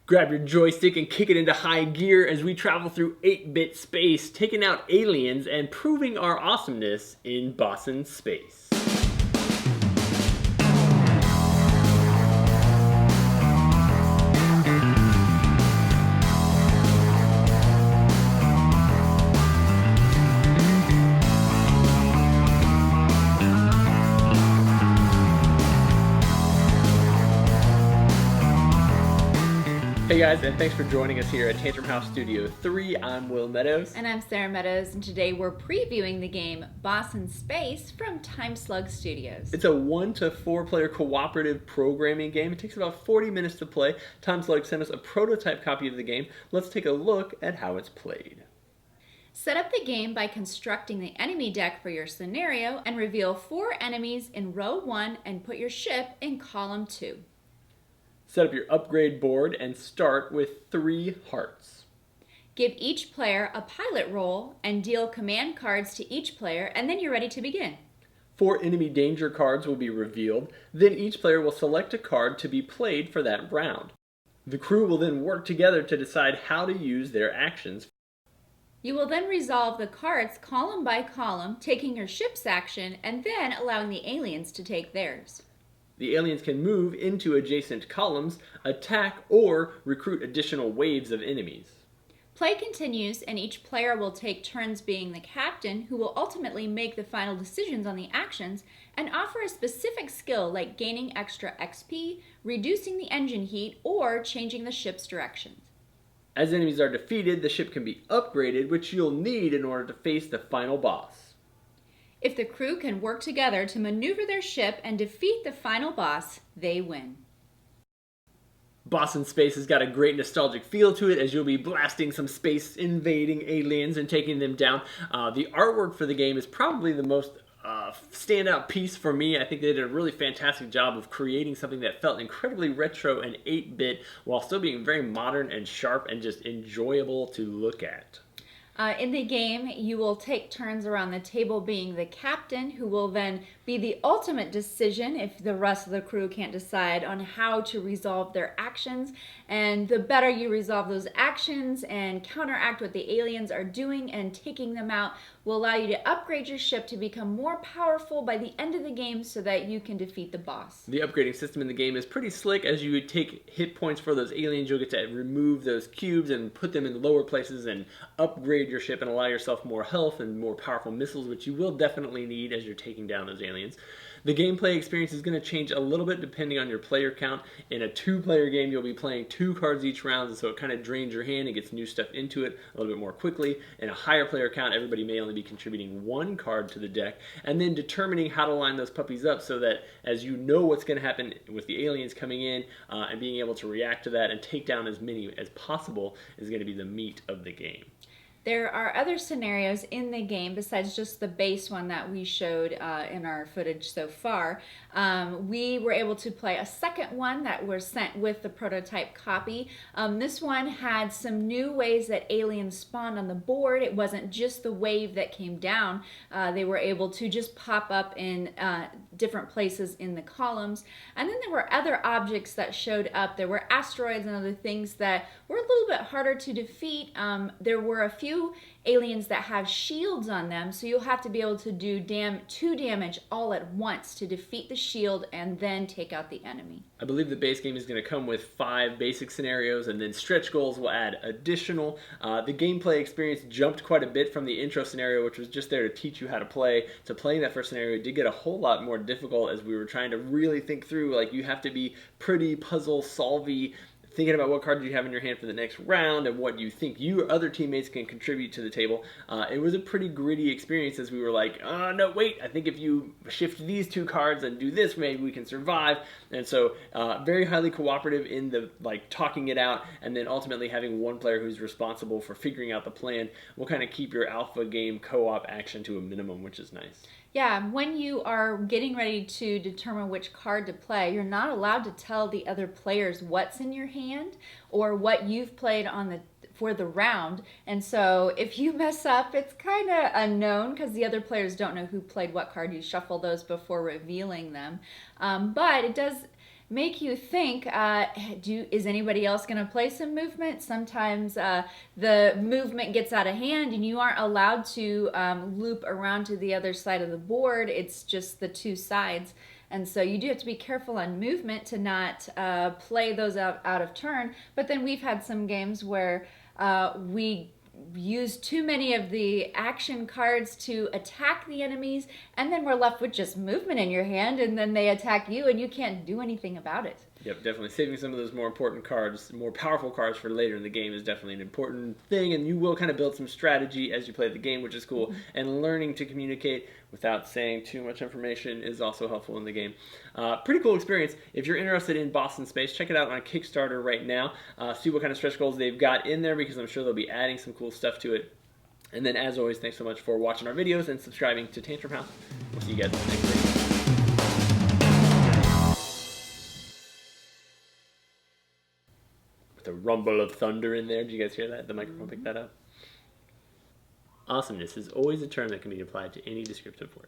Grab your joystick and kick it into high gear as we travel through 8-bit space, taking out aliens and proving our awesomeness in Bossin Space. Hey guys, and thanks for joining us here at Tantrum House Studio 3. I'm Will Meadows. And I'm Sara Meadows, and today we're previewing the game Bossin Space from Time Slug Studios. It's a 1 to 4 player cooperative programming game. It takes about 40 minutes to play. Time Slug sent us a prototype copy of the game. Let's take a look at how it's played. Set up the game by constructing the enemy deck for your scenario and reveal 4 enemies in row 1 and put your ship in column 2. Set up your upgrade board and start with 3 hearts. Give each player a pilot role and deal command cards to each player, and then you're ready to begin. 4 enemy danger cards will be revealed. Then each player will select a card to be played for that round. The crew will then work together to decide how to use their actions. You will then resolve the cards column by column, taking your ship's action and then allowing the aliens to take theirs. The aliens can move into adjacent columns, attack, or recruit additional waves of enemies. Play continues, and each player will take turns being the captain, who will ultimately make the final decisions on the actions and offer a specific skill like gaining extra XP, reducing the engine heat, or changing the ship's directions. As enemies are defeated, the ship can be upgraded, which you'll need in order to face the final boss. If the crew can work together to maneuver their ship and defeat the final boss, they win. Bossin Space has got a great nostalgic feel to it as you'll be blasting some space invading aliens and taking them down. The artwork for the game is probably the most standout piece for me. I think they did a really fantastic job of creating something that felt incredibly retro and 8-bit while still being very modern and sharp and just enjoyable to look at. In the game, you will take turns around the table being the captain, who will then be the ultimate decision if the rest of the crew can't decide on how to resolve their actions. And the better you resolve those actions and counteract what the aliens are doing and taking them out will allow you to upgrade your ship to become more powerful by the end of the game so that you can defeat the boss. The upgrading system in the game is pretty slick. As you take hit points for those aliens, you'll get to remove those cubes and put them in lower places and upgrade your ship and allow yourself more health and more powerful missiles, which you will definitely need as you're taking down those aliens. The gameplay experience is going to change a little bit depending on your player count. In a 2-player game, you'll be playing 2 cards each round, and so it kind of drains your hand and gets new stuff into it a little bit more quickly. In a higher player count, everybody may only be contributing 1 card to the deck, and then determining how to line those puppies up so that as you know what's going to happen with the aliens coming in and being able to react to that and take down as many as possible is going to be the meat of the game. There are other scenarios in the game besides just the base one that we showed in our footage so far. We were able to play a second one that was sent with the prototype copy. This one had some new ways that aliens spawned on the board. It wasn't just the wave that came down. They were able to just pop up in different places in the columns. And then there were other objects that showed up. There were asteroids and other things that were a little bit harder to defeat. There were a few aliens that have shields on them, so you'll have to be able to do 2 damage all at once to defeat the shield and then take out the enemy. I believe the base game is going to come with 5 basic scenarios, and then stretch goals will add additional. The gameplay experience jumped quite a bit from the intro scenario, which was just there to teach you how to play, to playing that first scenario. It did get a whole lot more difficult as we were trying to really think through, like, you have to be pretty puzzle solvey, thinking about what cards you have in your hand for the next round and what you think your other teammates can contribute to the table. It was a pretty gritty experience as we were like, no, wait, I think if you shift these 2 cards and do this, maybe we can survive. And so very highly cooperative in the talking it out, and then ultimately having one player who's responsible for figuring out the plan will kind of keep your alpha game co-op action to a minimum, which is nice. Yeah, when you are getting ready to determine which card to play, you're not allowed to tell the other players what's in your hand or what you've played for the round. And so if you mess up, it's kind of unknown because the other players don't know who played what card. You shuffle those before revealing them. But it does make you think, is anybody else going to play some movement? Sometimes the movement gets out of hand and you aren't allowed to loop around to the other side of the board. It's just the two sides. And so you do have to be careful on movement to not play those out of turn. But then we've had some games where we use too many of the action cards to attack the enemies, and then we're left with just movement in your hand, and then they attack you and you can't do anything about it. Yep, definitely. Saving some of those more important cards, more powerful cards for later in the game is definitely an important thing, and you will kind of build some strategy as you play the game, which is cool. And learning to communicate without saying too much information is also helpful in the game. Pretty cool experience. If you're interested in Bossin Space, check it out on Kickstarter right now. See what kind of stretch goals they've got in there, because I'm sure they'll be adding some cool stuff to it. And then, as always, thanks so much for watching our videos and subscribing to Tantrum House. We'll see you guys next week. The rumble of thunder in there. Did you guys hear that? The microphone picked that up. Awesomeness is always a term that can be applied to any descriptive word.